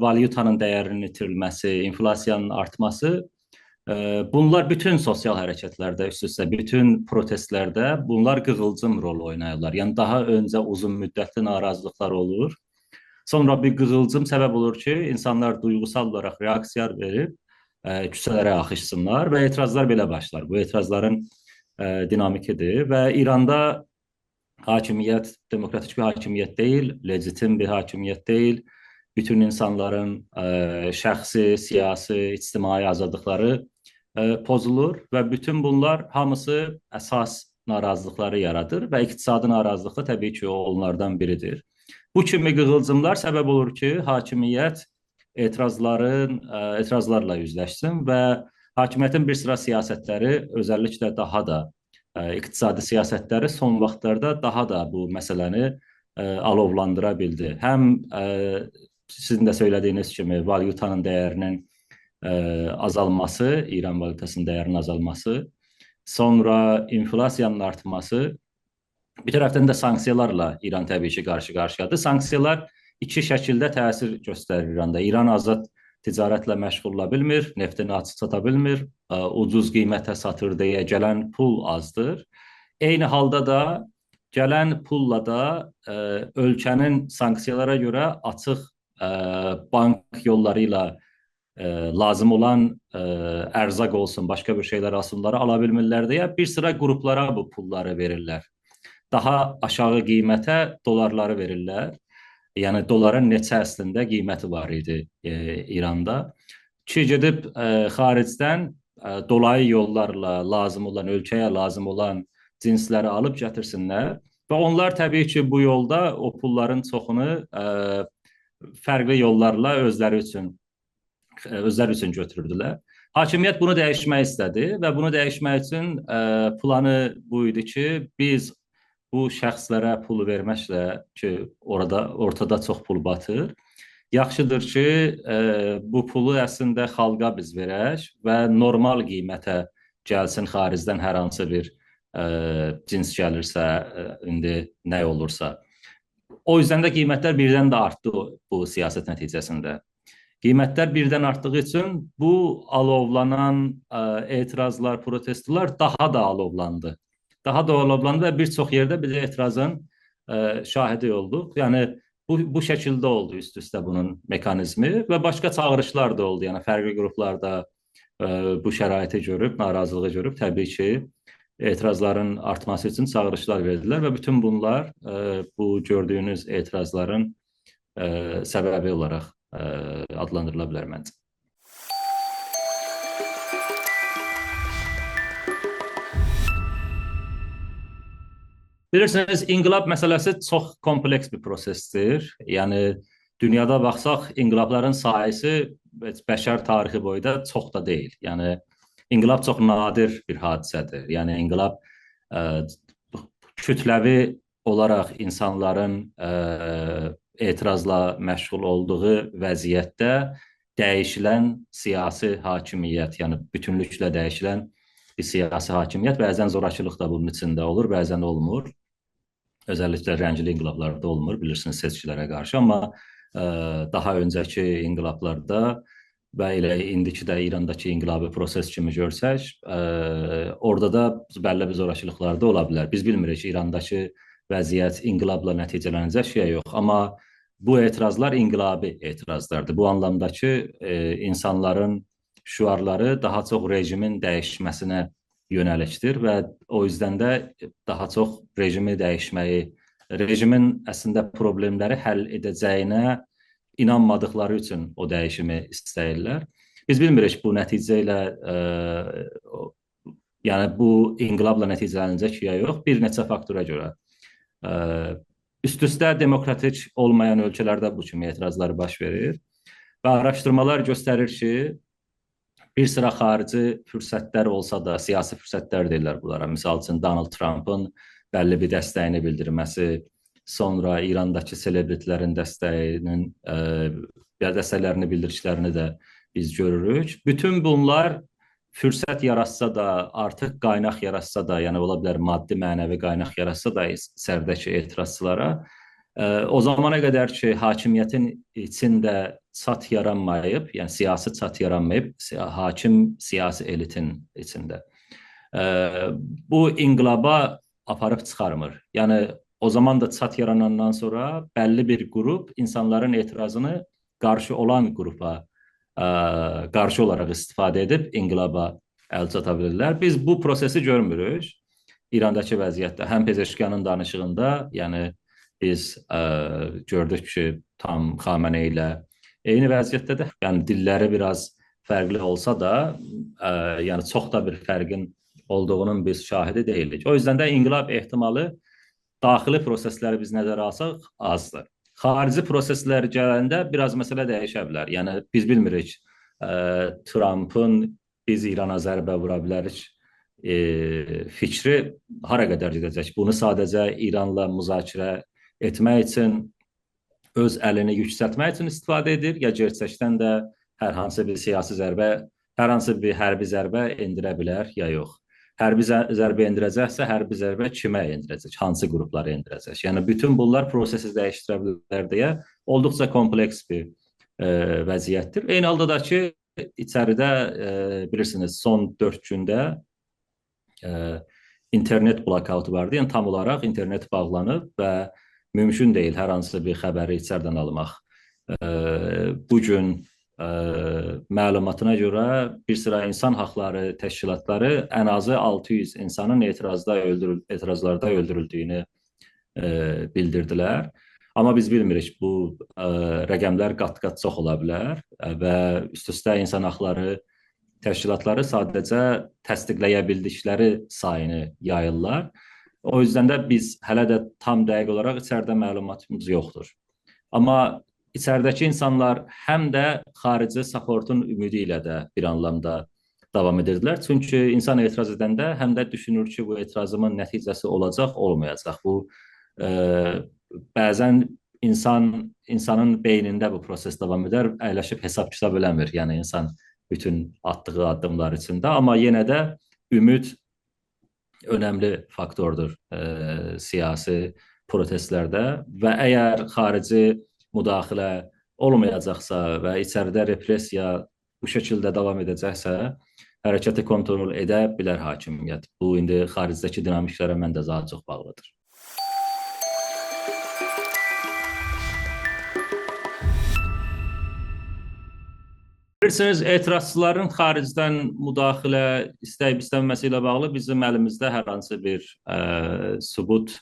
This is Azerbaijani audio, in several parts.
valyutanın dəyərinin itirilməsi, inflasiyanın artması, bunlar bütün sosial hərəkətlərdə, üst-üstə bütün protestlərdə bunlar qığılcım rol oynayırlar. Yəni daha öncə uzun müddətli narazılıqlar olur. Sonra bir qığılcım səbəb olur ki, insanlar duyğusal olaraq reaksiya verib küçələrə axışsınlar və etirazlar belə başlar. Bu etirazların dinamikidir və İranda hakimiyyət demokratik bir hakimiyyət deyil, legitim bir hakimiyyət deyil. Bütün insanların şəxsi, siyasi, ictimai azadlıqları pozulur və bütün bunlar hamısı əsas narazılıqları yaradır və iqtisadi narazılıq da təbii ki, onlardan biridir. Bu kimi qığılcımlar səbəb olur ki, hakimiyyət etirazlarla üzləşsin və hakimiyyətin bir sıra siyasətləri, özəlliklə daha da iqtisadi siyasətləri son vaxtlarda daha da bu məsələni alovlandıra bildi. Həm sizin də söylədiyiniz kimi valyutanın dəyərinin azalması, İran valyutasının dəyərinin azalması, sonra inflasiyanın artması, bir tərəfdən də sanksiyalarla İran təbii ki, qarşı-qarşıyadır. Sanksiyalar iki şəkildə təsir göstərir İranda. İran azad ticarətlə məşğul ola bilmir, neftini açıq sata bilmir, ucuz qiymətə satır deyə gələn pul azdır. Eyni halda da gələn pulla da ölkənin sanksiyalara görə açıq bank yolları ilə lazım olan ərzaq olsun, başqa bir şeylər asılları ala bilmirlər deyə bir sıra qruplara bu pulları verirlər. Daha aşağı qiymətə dolarları verirlər. Yəni doların neçə əslində qiyməti var idi İranda. Ki gedib xaricdən dolayı yollarla lazım olan, ölkəyə lazım olan cinsləri alıb gətirsinlər və onlar təbii ki, bu yolda o pulların çoxunu fərqli yollarla özləri üçün götürürdülər. Hakimiyyət bunu dəyişmək istədi və bunu dəyişmək üçün planı bu idi ki, biz bu şəxslərə pul verməklə ki, ortada çox pul batır, yaxşıdır ki, bu pulu əslində xalqa biz verək və normal qiymətə gəlsin xaricdən hər hansı bir cins gəlirsə, indi nə olursa. O yüzden də qiymətlər birdən də artdı bu siyasət nəticəsində. Qiymətlər birdən artdığı üçün bu alovlanan etirazlar, protestolar daha da alovlandı. Daha da alovlandı və bir çox yerdə biz etirazın şahidi olduq. Yəni bu şəkildə oldu üst-üstə bunun mekanizmi və başqa çağırışlar da oldu. Yəni fərqli qruplarda bu şəraiti görüb, narazılığı görüb təbii ki, etirazların artması üçün çağırışlar verdilər və bütün bunlar bu gördüyünüz etirazların səbəbi olaraq adlandırıla bilər məncə. Bilirsiniz, inqilab məsələsi çox kompleks bir prosesdir. Yəni dünyada baxsaq, inqilabların sayısı bəşər tarixi boyda çox da deyil. Yəni inqilab çox nadir bir hadisədir. Yəni inqilab kütləvi olaraq insanların etirazla məşğul olduğu vəziyyətdə dəyişilən siyasi hakimiyyət, yəni bütünlüklə dəyişilən bir siyasi hakimiyyət, bəzən zorakılıq da bunun içində olur, bəzən olmur. Özəlliklə rəngli inqilablarda olmur, bilirsiniz, seçkilərə qarşı, amma daha öncəki inqilablarda və elə indiki də İrandakı inqilabi proses kimi görsək, orada da bəlli bir zorakılıqlar da ola bilər. Biz bilmirik ki, İrandakı vəziyyət inqilabla nəticələnəcək ya yox, amma bu etirazlar inqilabi etirazlardır. Bu anlamda ki, insanların şüarları daha çox rejimin dəyişməsinə yönəlikdir və o yüzden də daha çox rejimi dəyişməyi, rejimin əslində problemləri həll edəcəyinə inanmadıkları üçün o dəyişimi istəyirlər. Biz bilmirik bu nəticə ilə, yəni bu inqilabla nəticələnəcək ya yox, bir neçə faktora görə. Üst-üstə demokratik olmayan ölkələrdə bu kimi etirazlar baş verir və araşdırmalar göstərir ki, bir sıra xarici fürsətlər olsa da, siyasi fürsətlər deyirlər bunlara. Misal üçün Donald Trump'ın bəlli bir dəstəyini bildirməsi, sonra İrandakı selebritlərin dəstəklərini bildirişlərini də biz görürük. Bütün bunlar fürsət yaratsa da, artıq qaynaq yaratsa da, yəni ola bilər maddi, mənəvi qaynaq yaratsa da sərdəki etirazçılara, o zamana qədər ki, hakimiyyətin içində çat yaranmayıb, yəni siyasi çat yaranmayıb hakim siyasi elitin içində. Bu inqilaba aparıb çıxarmır. Yəni o zaman da çat yaranandan sonra bəlli bir qrup insanların etirazını qarşı olan qrupa qarşı olaraq istifadə edib inqilaba əl çata bilirlər. Biz bu prosesi görmürük İrandakı vəziyyətdə. Həm Pezeşkiyanın danışığında, yəni biz gördük ki, tam Xamenei ilə eyni vəziyyətdədir. Yəni dilləri biraz fərqli olsa da, yəni çox da bir fərqin olduğunun biz şahidi deyilik. O yüzden de inqilab ehtimalı daxili prosesləri biz nəzərə alsaq azdır. Xarici proseslər gələndə biraz məsələ dəyişə bilər. Yəni biz bilmirik Trump'ın biz İrana zərbə vura bilərik fikri hara qədər gedəcək. Bunu sadəcə İranla müzakirə etmək üçün, öz əlini yüksəltmək üçün istifadə edir, ya gerçəkdən də hər hansı bir siyasi zərbə, hər hansı bir hərbi zərbə endirə bilər, ya yox. Hərbi zərbə endirəcəksə, hərbi zərbə kimə endirəcək, hansı qruplara endirəcək? Yəni bütün bunlar prosesi dəyişdirə bilər deyə olduqca kompleks bir vəziyyətdir. Eyni halda da ki, içəridə bilirsiniz, son 4 gündə internet blokautu vardı. Yəni tam olaraq internet bağlanıb və mümkün deyil hər hansı bir xəbəri içərdən almaq. Bugün məlumatına görə bir sıra insan haqları təşkilatları ən azı 600 insanın etirazlarda öldürüldüyünü bildirdilər. Amma biz bilmirik, bu rəqəmlər qat-qat çox ola bilər və üst-üstə insan haqları təşkilatları sadəcə təsdiqləyə bildikləri sayını yayırlar. O yüzden de biz hələ də tam dəqiq olaraq içəridə məlumatımız yoxdur. Amma İçəridəki insanlar həm də xarici supportun ümidi ilə də bir anlamda davam edirdilər. Çünki insan etiraz edəndə həm də düşünür ki, bu etirazımın nəticəsi olacaq, olmayacaq. Bu bəzən insanın beynində bu proses davam edər, əyləşib hesab kitab eləmir. Yəni insan bütün atdığı addımlar içində, amma yenə də ümid önəmli faktordur siyasi protestlərdə və əgər xarici müdaxilə olmayacaqsa və içəridə repressiya bu şəkildə davam edəcəksə, hərəkəti kontrol edə bilər hakimiyyət. Bu, indi xaricdəki dinamiklərə mən də daha çox bağlıdır. Bilirsiniz, etirazçıların xaricdən müdaxilə istəyib-istəməməsi ilə bağlı bizim əlimizdə hər hansı bir sübut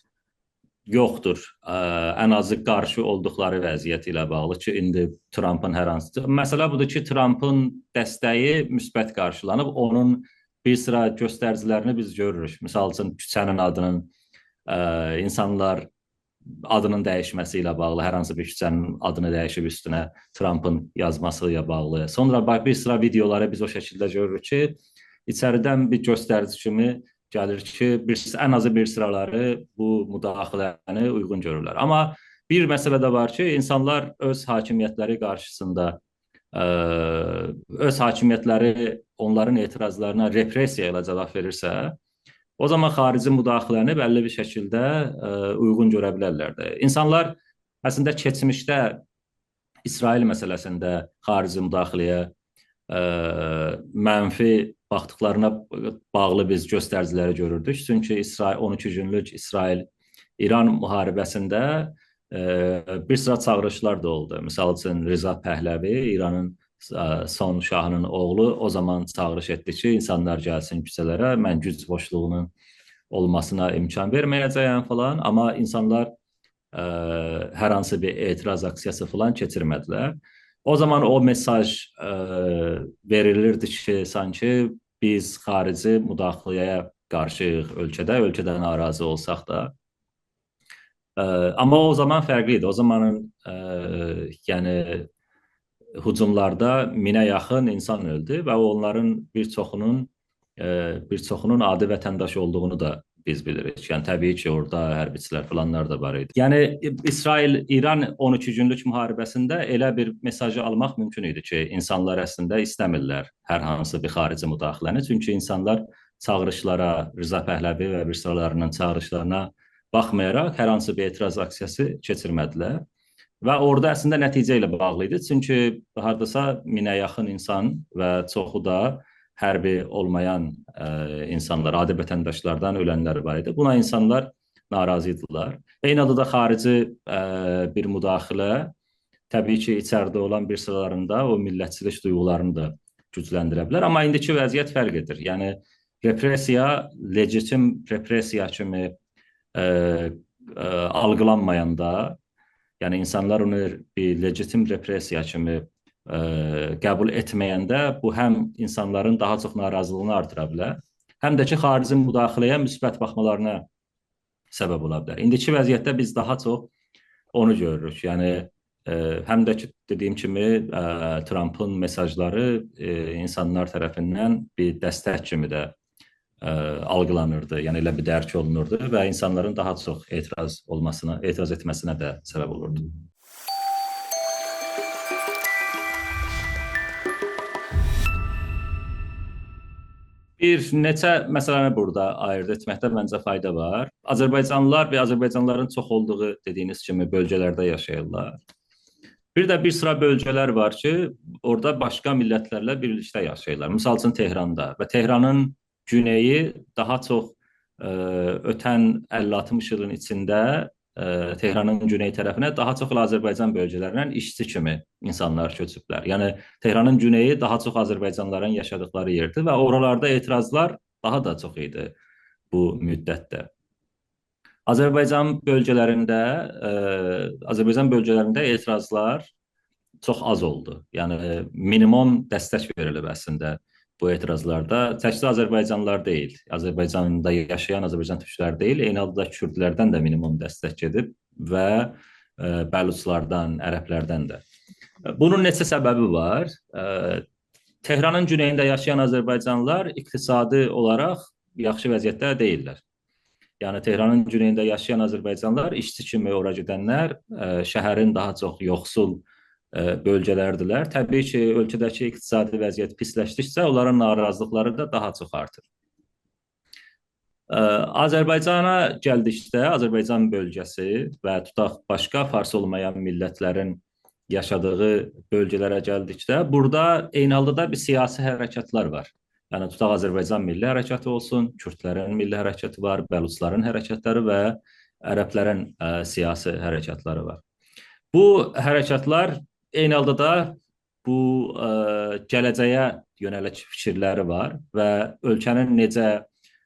yoxdur. Ən azı qarşı olduqları vəziyyət ilə bağlı ki, indi Trump'ın hər hansı... Məsələ budur ki, Trump'ın dəstəyi müsbət qarşılanıb, onun bir sıra göstəricilərini biz görürük. Misal üçün, küçənin adının, insanlar adının dəyişməsi ilə bağlı, hər hansı bir küçənin adını dəyişib üstünə Trump'ın yazması ilə bağlı. Sonra bir sıra videoları biz o şəkildə görürük ki, içəridən bir göstərici kimi gəlir ki, ən azı bir sıraları bu müdaxiləni uyğun görürlər. Amma bir məsələ də var ki, insanlar öz hakimiyyətləri qarşısında, öz hakimiyyətləri onların etirazlarına repressiya ilə cavab verirsə, o zaman xarici müdaxiləni bəlli bir şəkildə uyğun görə bilərlər də. İnsanlar əslində keçmişdə İsrail məsələsində xarici müdaxiləyə mənfi baxdıqlarına bağlı biz göstəriciləri görürdük. Çünki 12 günlük İsrail-İran müharibəsində bir sıra çağırışlar da oldu. Misal üçün Rıza Pəhləvi, İranın son şahının oğlu, o zaman çağırış etdi ki, insanlar gəlsin küçələrə, mən güc boşluğunun olmasına imkan verməyəcəyəm falan. Amma insanlar hər hansı bir etiraz aksiyası falan keçirmədilər. O zaman o mesaj verilirdi ki, sanki biz xarici müdaxiləyə qarşıyıq ölkədən narazı olsaq da. Amma o zaman fərqli idi. O zamanın yəni hücumlarda 1000-ə yaxın insan öldü və onların bir çoxunun adi vətəndaş olduğunu da biz bilirik. Yəni təbii ki, orada hərbiçilər falanlar da var idi. Yəni İsrail-İran 12 günlük müharibəsində elə bir mesajı almaq mümkün idi ki, insanlar əslində istəmirlər hər hansı bir xarici müdaxiləni. Çünki insanlar çağırışlara, Rıza Pəhləvi və bir sıralarının çağırışlarına baxmayaraq hər hansı bir etiraz aksiyası keçirmədilər. Və orada əslində nəticə ilə bağlı idi. Çünki hardasa 1000-ə yaxın insan və çoxu da hərbi olmayan insanlar, adi vətəndaşlardan ölənlər var idi. Buna insanlar narazı idilər. Eyni halda da xarici bir müdaxilə təbii ki, içəridə olan bir sıralarında o millətçilik duyğularını da gücləndirə bilər. Amma indiki vəziyyət fərq edir. Yəni repressiya legitim repressiya kimi algılanmayanda, yəni insanlar onu bir legitim repressiya kimi qəbul etməyəndə bu həm insanların daha çox narazılığını artıra bilər, həm də ki, xarici müdaxiləyə müsbət baxmalarına səbəb ola bilər. İndiki vəziyyətdə biz daha çox onu görürük. Yəni həm də ki, dediyim kimi Trumpın mesajları insanlar tərəfindən bir dəstək kimi də algılanırdı. Yəni elə bir dərk olunurdu və insanların daha çox etiraz etməsinə də səbəb olurdu. Bir neçə məsələni burada ayırd etməkdə məncə fayda var. Azərbaycanlılar və Azərbaycanlıların çox olduğu dediyiniz kimi bölgələrdə yaşayırlar. Bir də bir sıra bölgələr var ki, orada başqa millətlərlə birlikdə yaşayırlar. Misal üçün Tehranda və Tehranın güneyi daha çox ötən 50-60 ilin içində Tehranın güney tərəfinə daha çox Azərbaycan bölgələrindən işçi kimi insanlar köçüblər. Yəni Tehranın güneyi daha çox Azərbaycanlıların yaşadıkları yerdir və oralarda etirazlar daha da çox idi bu müddətdə. Azərbaycan bölgələrində etirazlar çox az oldu. Yəni minimum dəstək verilib əslində bu etirazlarda. Təkcə Azərbaycanlılar deyil, Azərbaycanda yaşayan Azərbaycan türkləri deyil, eyni halda kürdlərdən də minimum dəstək gedib və bəluçlardan, ərəblərdən də. Bunun neçə səbəbi var. Tehranın güneyində yaşayan Azərbaycanlılar iqtisadi olaraq yaxşı vəziyyətdə deyillər. Yəni Tehranın güneyində yaşayan Azərbaycanlılar işçi kimi ora gedənlər şəhərin daha çox yoxsul bölgələrdilər. Təbii ki, ölkədəki iqtisadi vəziyyət pisləşdikcə onların narazılıqları da daha çox artır. Azərbaycana gəldikdə, Azərbaycan bölgəsi və tutaq başqa fars olmayan millətlərin yaşadığı bölgələrə gəldikdə, burada eyni halda da bir siyasi hərəkətlər var. Yəni tutaq Azərbaycan milli hərəkatı olsun, kürdlərin milli hərəkatı var, bəluçların hərəkətləri və ərəblərin siyasi hərəkatları var. Bu hərəkatlar eyni halda da bu gələcəyə yönəlik fikirləri var və ölkənin necə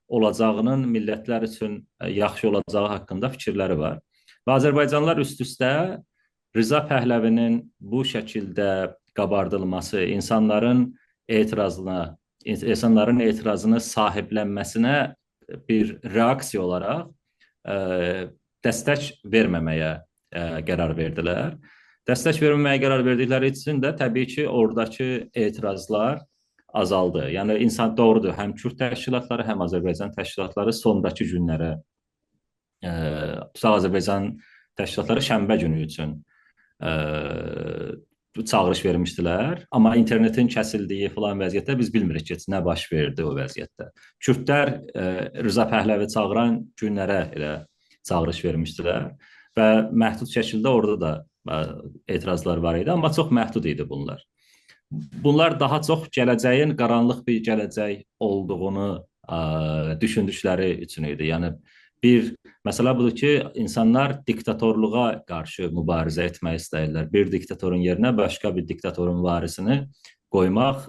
olacağının millətlər üçün yaxşı olacağı haqqında fikirləri var. Və Azərbaycanlılar üst-üstə Rza Pəhləvinin bu şəkildə qabardılması, insanların etirazını sahiblənməsinə bir reaksiya olaraq dəstək verməməyə qərar verdilər. Dəstək verməməyə qərar verdikləri üçün də təbii ki, oradakı etirazlar azaldı. Yəni insan doğrudur, həm Kürd təşkilatları, həm Azərbaycan təşkilatları sonrakı günlərə tutaq Azərbaycan təşkilatları şənbə günü üçün çağırış vermişdilər. Amma internetin kəsildiyi filan vəziyyətdə biz bilmirik ki, nə baş verdi o vəziyyətdə. Kürdlər Rza Pəhləvi çağıran günlərə elə çağırış vermişdilər və məhdud şəkildə orada da etirazlar var idi, amma çox məhdud idi bunlar. Bunlar daha çox gələcəyin qaranlıq bir gələcək olduğunu düşündükləri üçün idi. Yəni bir məsələ budur ki, insanlar diktatorluğa qarşı mübarizə etmək istəyirlər. Bir diktatorun yerinə başqa bir diktatorun varisini qoymaq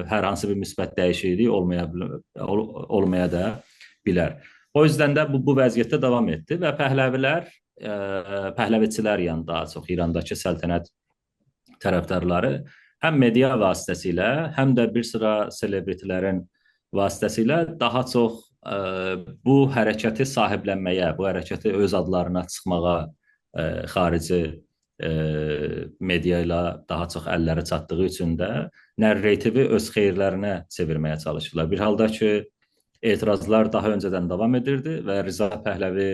hər hansı bir müsbət dəyişiklik olmaya da bilər. O yüzden də bu vəziyyətdə davam etdi və Pəhləviçilər yəni daha çox İrandakı səltənət tərəfdarları həm media vasitəsilə, həm də bir sıra selebritilərin vasitəsilə daha çox bu hərəkəti sahiblənməyə, bu hərəkəti öz adlarına çıxmağa xarici media ilə daha çox əlləri çatdığı üçün də narrativi öz xeyirlərinə çevirməyə çalışırlar. Bir halda ki, etirazlar daha öncədən davam edirdi və Rza Pəhləvi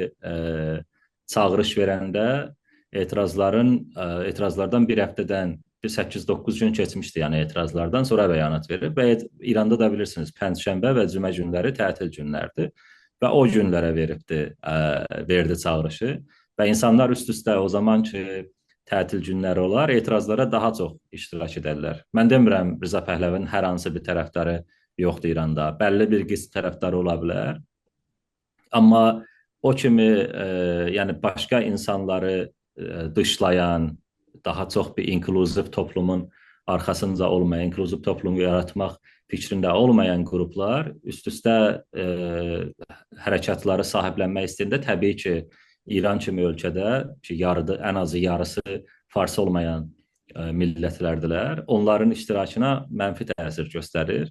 çağırış verəndə etirazlardan bir həftədən 8-9 gün keçmişdi, yəni etirazlardan sonra bəyanat verib və İranda da bilirsiniz, pənçşənbə və cümə günləri tətil günlərdir və o günlərə verdi çağırışı və insanlar üst-üstə o zaman ki, tətil günləri olar, etirazlara daha çox iştirak edərlər. Mən demirəm Rza Pəhləvin hər hansı bir tərəfdarı yoxdur İranda. Bəlli bir qism tərəfdarı ola bilər. Amma o kimi yəni başqa insanları dışlayan, daha çox bir inklüziv toplumun arxasınca olmayan, inklüziv toplumu yaratmaq fikrində olmayan qruplar üst-üstə hərəkatları sahiblənmək istəyəndə təbii ki, İran kimi ölkədə ki, ən azı yarısı fars olmayan millətlərdilər, onların iştirakına mənfi təsir göstərir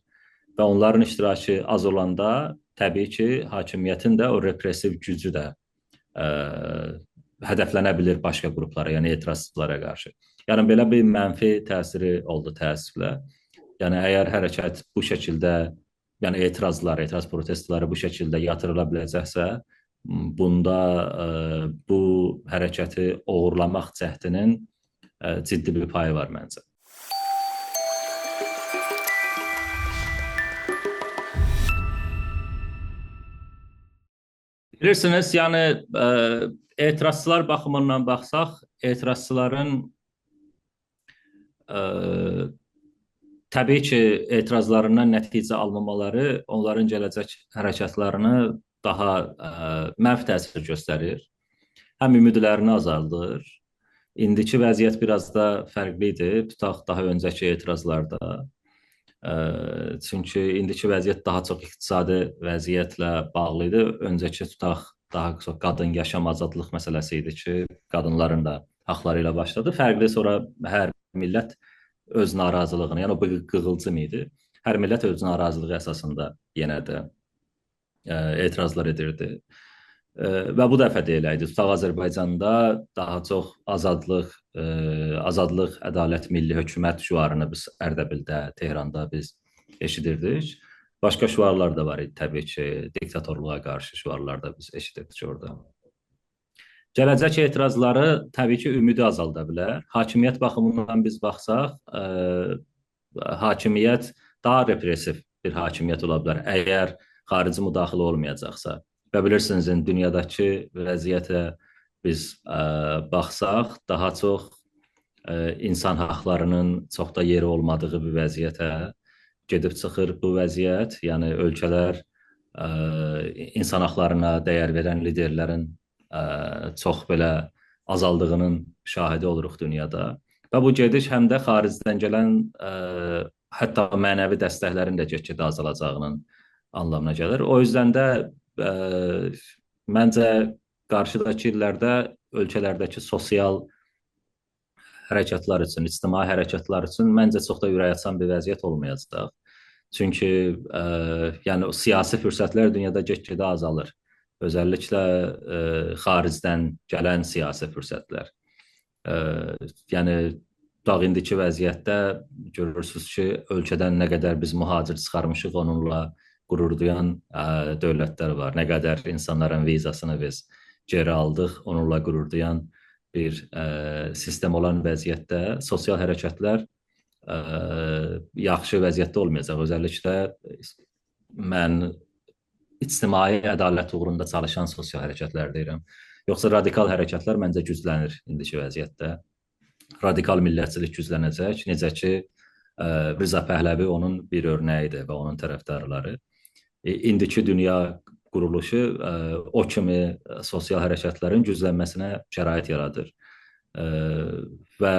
və onların iştirakı az olanda təbii ki, hakimiyyətin də o repressiv gücü də hədəflənə bilir başqa qruplara, yəni etirazçılara qarşı. Yəni belə bir mənfi təsiri oldu təəssüflə. Yəni əgər hərəkat bu şəkildə, yəni etiraz protestləri bu şəkildə yatırıla biləcəksə, bunda bu hərəkəti oğurlamaq cəhdinin ciddi bir payı var məncə. Bilirsiniz, yəni etirazçılar baxımından baxsaq, etirazçıların təbii ki, etirazlarından nəticə almamaları onların gələcək hərəkatlarını daha mənfi təsir göstərir. Həm ümidlərini azaldır. İndiki vəziyyət biraz da fərqli idi, tutaq daha öncəki etirazlarda. Çünki indiki vəziyyət daha çox iqtisadi vəziyyətlə bağlı idi. Öncəki tutaq daha çox qadın yaşam azadlıq məsələsi idi ki, qadınların da haqları ilə başladı. Fərqli sonra hər millət öz narazılığını, yəni o qığılcım idi. Hər millət öz narazılığı əsasında yenə də etirazlar edirdi. Və bu dəfə də elə idi. Tutaq Azərbaycanda daha çox azadlıq, ədalət, milli hökumət şüarını biz Ərdəbildə, Tehranda biz eşidirdik. Başqa şüarlar da var idi təbii ki, diktatorluğa qarşı şüarlar da biz eşidirdik orada. Gələcək etirazları təbii ki, ümidi azalda bilər. Hakimiyyət baxımından biz baxsaq, hakimiyyət daha repressiv bir hakimiyyət ola bilər, əgər xarici müdaxilə olmayacaqsa. Və bilirsiniz, dünyadakı vəziyyətə biz baxsaq, daha çox insan haqlarının çox da yeri olmadığı bir vəziyyətə gedib çıxır bu vəziyyət. Yəni, ölkələr insan haqlarına dəyər verən liderlərin çox belə azaldığının şahidi oluruq dünyada. Və bu gediş həm də xaricdən gələn hətta mənəvi dəstəklərin də get-gedə azalacağının anlamına gəlir. O yüzden də məncə qarşıdakı illərdə ölkələrdəki sosial hərəkatlar üçün, ictimai hərəkatlar üçün məncə çox da ürəkaçan bir vəziyyət olmayacaq. Çünki yəni siyasi fürsətlər dünyada get-gedə azalır. Özəlliklə xaricdən gələn siyasi fürsətlər. Yəni indiki vəziyyətdə görürsünüz ki, ölkədən nə qədər biz mühacir çıxarmışıq, onunla qürur duyan dövlətlər var. Nə qədər insanların vizasını biz geri aldıq, onunla qürur duyan bir sistem olan vəziyyətdə sosial hərəkətlər yaxşı vəziyyətdə olmayacaq. Özəlliklə mən ictimai ədalət uğrunda çalışan sosial hərəkətlər deyirəm. Yoxsa radikal hərəkətlər məncə güclənir indiki vəziyyətdə. Radikal millətçilik güclənəcək. Necə ki, Rza Pəhləvi onun bir örnəyidir və onun tərəfdarları. İndiki dünya quruluşu o kimi sosial hərəkətlərin güclənməsinə şərait yaradır. Və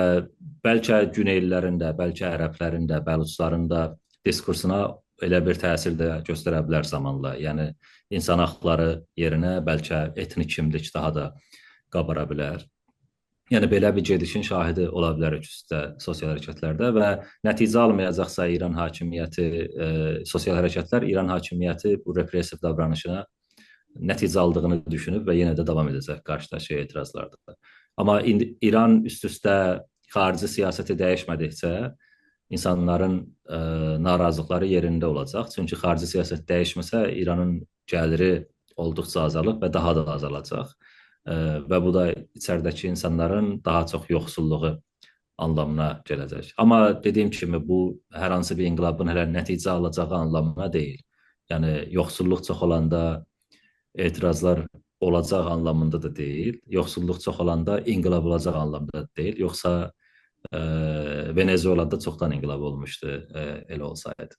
bəlkə Güneylilərin də, bəlkə ərəblərin də, bəluçların da diskursuna elə bir təsir də göstərə bilər zamanla. Yəni, insan haqları yerinə bəlkə etnik kimlik daha da qabara bilər. Yəni, belə bir gedişin şahidi ola bilərik sosial hərəkətlərdə və nəticə almayacaqsa İran hakimiyyəti, sosial hərəkətlər İran hakimiyyəti bu repressiv davranışına nəticə aldığını düşünüb və yenə də davam edəcək qarşıdakı etirazlarda. Amma İran üst-üstə xarici siyasəti dəyişmədikcə insanların narazılıqları yerində olacaq. Çünki xarici siyasət dəyişməsə İranın gəliri olduqca azalıb və daha da azalacaq. Və bu da içəridəki insanların daha çox yoxsulluğu anlamına gələcək. Amma dediyim kimi, bu hər hansı bir inqilabın hələ nəticə alacağı anlamına deyil. Yəni, yoxsulluq çox olanda etirazlar olacaq anlamında da deyil. Yoxsulluq çox olanda inqilab olacaq anlamında da deyil. Yoxsa Venezuelada çoxdan inqilab olmuşdu, elə olsaydı.